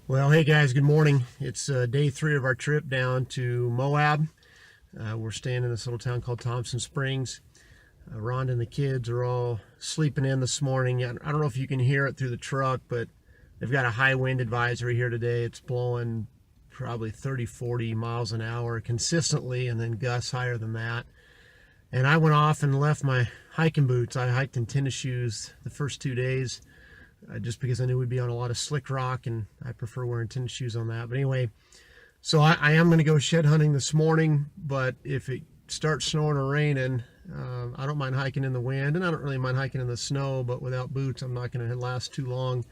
Well, hey guys, good morning. It's day 3 of our trip down to Moab. We're staying in this little town called Thompson Springs. Rhonda and the kids are all sleeping in this morning. I don't know if you can hear it through the truck, but they've got a high wind advisory here today. It's blowing probably 30-40 miles an hour consistently, and then gusts higher than that. And I went off and left my hiking boots. I hiked in tennis shoes the first 2 days. Just because I knew we'd be on a lot of slick rock, and I prefer wearing tennis shoes on that. But anyway, so I am going to go shed hunting this morning, but if it starts snowing or raining, I don't mind hiking in the wind, and I don't really mind hiking in the snow, but without boots, I'm not going to last too long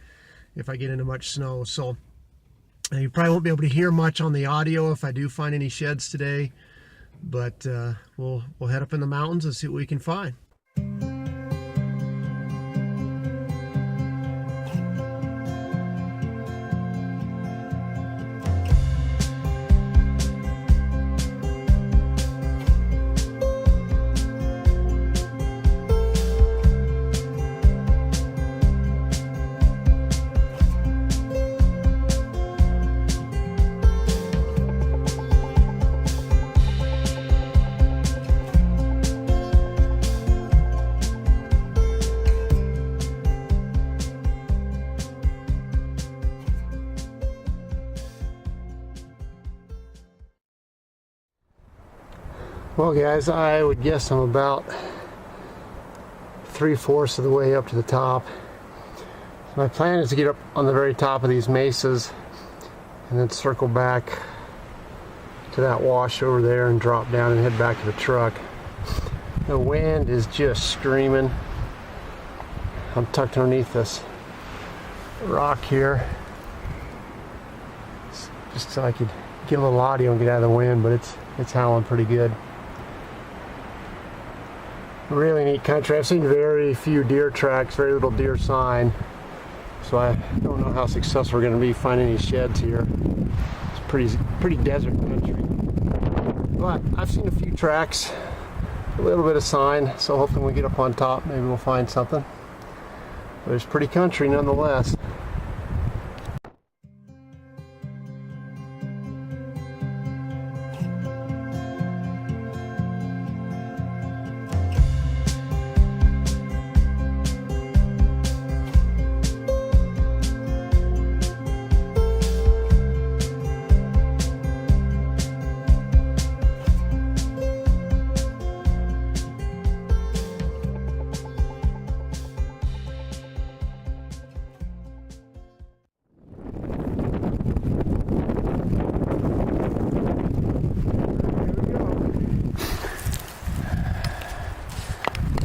if I get into much snow. So you probably won't be able to hear much on the audio if I do find any sheds today, but we'll head up in the mountains and see what we can find. Well guys, I would guess I'm about 3/4 of the way up to the top. My plan is to get up on the very top of these mesas and then circle back to that wash over there and drop down and head back to the truck. The wind is just screaming. I'm tucked underneath this rock here just so I could get a little audio and get out of the wind, but it's howling pretty good. Really neat country. I've seen very few deer tracks, very little deer sign, so I don't know how successful we're going to be finding any sheds here. It's pretty desert country, but I've seen a few tracks, a little bit of sign, so hopefully when we get up on top maybe we'll find something. But it's pretty country nonetheless.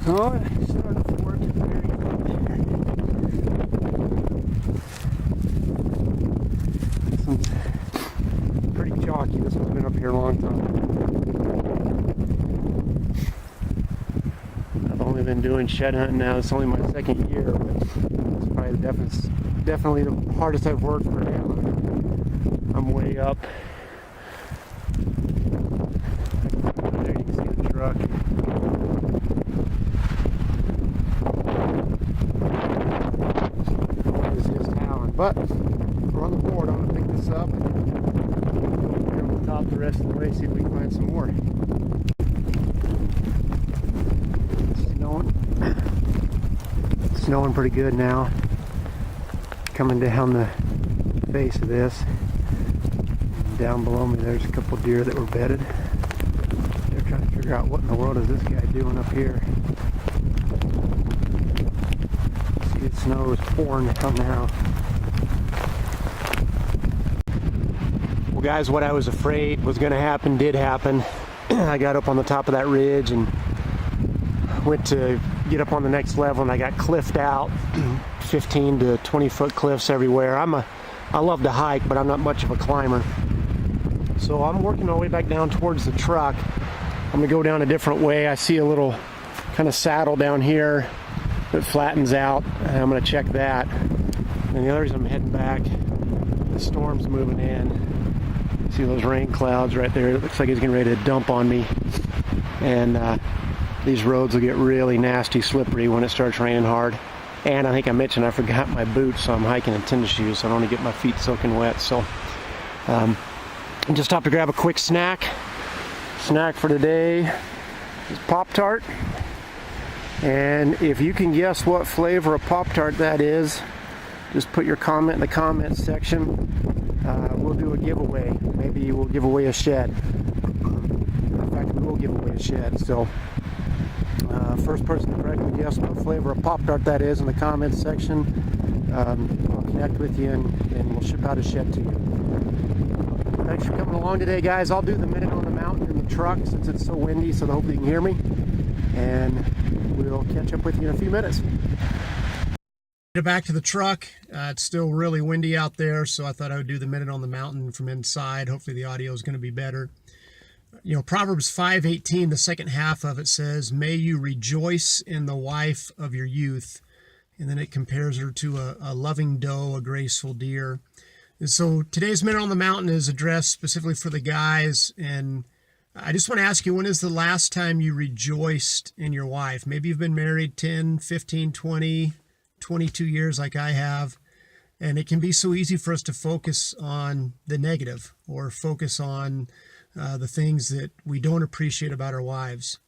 Oh, it's starting to work very This one's pretty chalky. This one's been up here a long time. I've only been doing shed hunting now. It's only my 2nd year, but it's probably definitely the hardest I've worked for now. I'm way up. There you can see the truck. But we're on the board. I'm going to pick this up and we're on the top the rest of the way, see if we can find some more. It's snowing pretty good now. Coming down the face of this. Down below me there's a couple deer that were bedded. They're trying to figure out what in the world is this guy doing up here. See, the snow is pouring down now. Guys, what I was afraid was going to happen did happen. I got up on the top of that ridge and went to get up on the next level, and I got cliffed out. 15 to 20 foot cliffs everywhere. I love to hike, but I'm not much of a climber. So I'm working my way back down towards the truck. I'm going to go down a different way. I see a little kind of saddle down here that flattens out, and I'm going to check that. And the other reason I'm heading back, the storm's moving in. See those rain clouds right there? It looks like it's getting ready to dump on me. And these roads will get really nasty, slippery when it starts raining hard. And I think I mentioned I forgot my boots, so I'm hiking in tennis shoes, so I don't want to get my feet soaking wet. So just stopped to grab a quick snack. Snack for today is Pop-Tart. And if you can guess what flavor of Pop-Tart that is, just put your comment in the comment section. We'll do a giveaway. Maybe we'll give away a shed. In fact, we will give away a shed. So first person to correctly guess what flavor of Pop-Tart that is in the comments section, I'll connect with you and we'll ship out a shed to you. Thanks for coming along today, guys. I'll do the minute on the mountain in the truck since it's so windy, so hopefully you can hear me. And we'll catch up with you in a few minutes. Get back to the truck. It's still really windy out there, so I thought I would do the minute on the mountain from inside. Hopefully the audio is going to be better. You know, Proverbs 5:18, the second half of it says, "May you rejoice in the wife of your youth." And then it compares her to a loving doe, a graceful deer. And so today's minute on the mountain is addressed specifically for the guys. And I just want to ask you, when is the last time you rejoiced in your wife? Maybe you've been married 10, 15, 20, 22 years like I have. And it can be so easy for us to focus on the negative or focus on the things that we don't appreciate about our wives.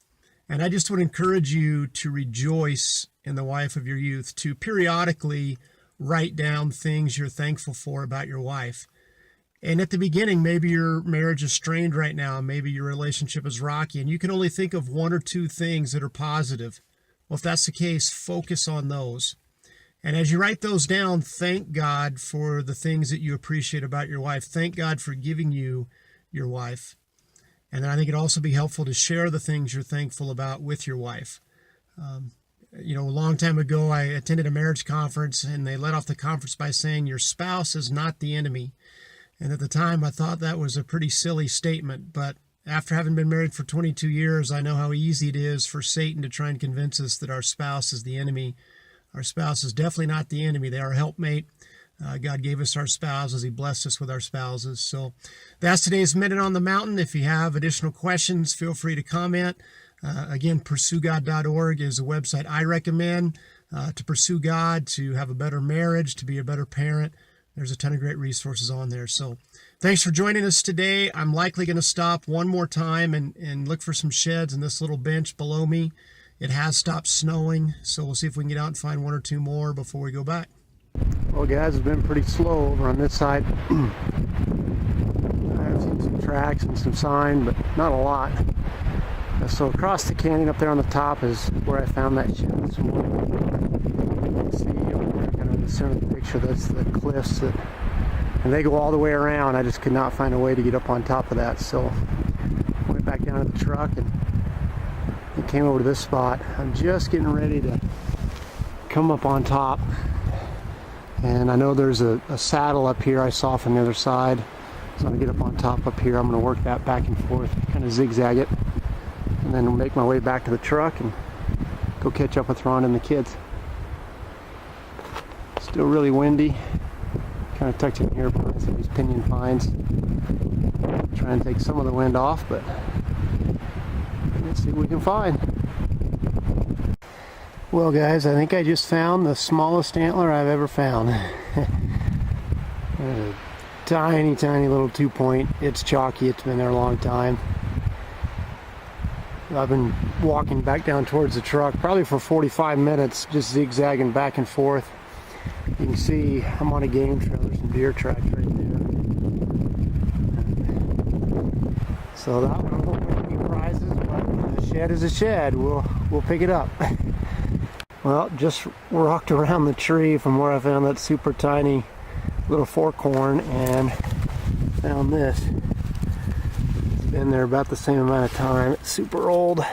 And I just would encourage you to rejoice in the wife of your youth, to periodically write down things you're thankful for about your wife. And at the beginning, maybe your marriage is strained right now. Maybe your relationship is rocky and you can only think of one or two things that are positive. Well, if that's the case, focus on those. And as you write those down, thank God for the things that you appreciate about your wife. Thank God for giving you your wife. And then I think it'd also be helpful to share the things you're thankful about with your wife. You know, a long time ago, I attended a marriage conference and they led off the conference by saying, "Your spouse is not the enemy." And at the time, I thought that was a pretty silly statement. But after having been married for 22 years, I know how easy it is for Satan to try and convince us that our spouse is the enemy. Our spouse is definitely not the enemy. They are a helpmate. God gave us our spouses. He blessed us with our spouses. So that's today's Minute on the Mountain. If you have additional questions, feel free to comment. Again, pursuegod.org is a website I recommend to pursue God, to have a better marriage, to be a better parent. There's a ton of great resources on there. So thanks for joining us today. I'm likely going to stop one more time and look for some sheds in this little bench below me. It has stopped snowing, so we'll see if we can get out and find one or two more before we go back. Well, guys, it's been pretty slow over on this side. I've seen some tracks and some sign, but not a lot. So across the canyon up there on the top is where I found that shed this morning. You can see over there, kind of in the center of the picture, that's the cliffs and they go all the way around. I just could not find a way to get up on top of that, so I went back down to the truck and came over to this spot. I'm just getting ready to come up on top, and I know there's a saddle up here I saw from the other side, so I'm gonna get up on top up here. I'm gonna work that back and forth, kind of zigzag it, and then make my way back to the truck and go catch up with Ron and the kids. Still really windy, kind of tucked in here behind some of these pinyon pines. Try and take some of the wind off, but let's see what we can find. Well, guys, I think I just found the smallest antler I've ever found. A tiny, tiny little 2-point. It's chalky. It's been there a long time. I've been walking back down towards the truck probably for 45 minutes, just zigzagging back and forth. You can see I'm on a game trail. There's some deer tracks right there. So that one won't win any prizes, but a shed is a shed. We'll pick it up. Well, just walked around the tree from where I found that super tiny little fork horn and found this. It's been there about the same amount of time. It's super old.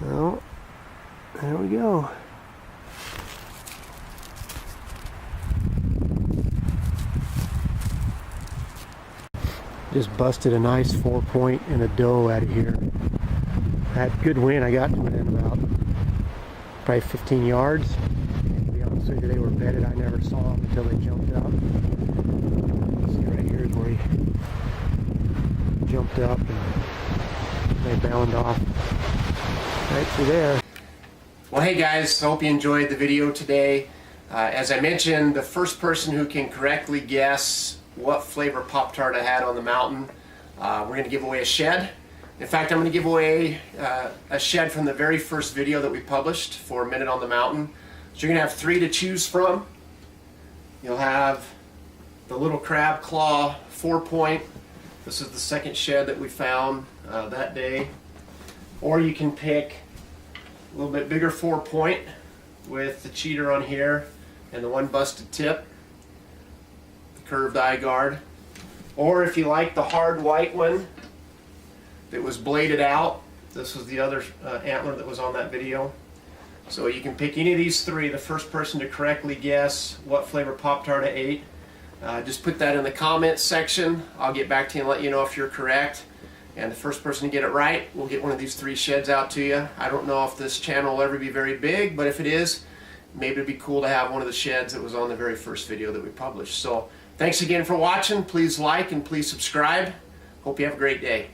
Oh, there we go. Just busted a nice 4-point and a doe out of here. I had good wind. I got to it in about probably 15 yards. And to be honest with you, they were bedded. I never saw them until they jumped up. See right here is where he jumped up and They bound off right through there. Well, hey guys, hope you enjoyed the video today. As I mentioned, the first person who can correctly guess what flavor Pop-Tart I had on the mountain, we're going to give away a shed. In fact, I'm going to give away a shed from the very first video that we published for A Minute on the Mountain. So you're going to have 3 to choose from. You'll have the little crab claw 4-point. This is the second shed that we found that day. Or you can pick a little bit bigger 4-point with the cheater on here and the one busted tip, the curved eye guard. Or if you like the hard white one that was bladed out, this was the other antler that was on that video. So you can pick any of these 3. The first person to correctly guess what flavor Pop-Tart I ate, just put that in the comments section. I'll get back to you and let you know if you're correct. And the first person to get it right, we'll get one of these 3 sheds out to you. I don't know if this channel will ever be very big, but if it is, maybe it'd be cool to have one of the sheds that was on the very first video that we published. So thanks again for watching. Please like and please subscribe. Hope you have a great day.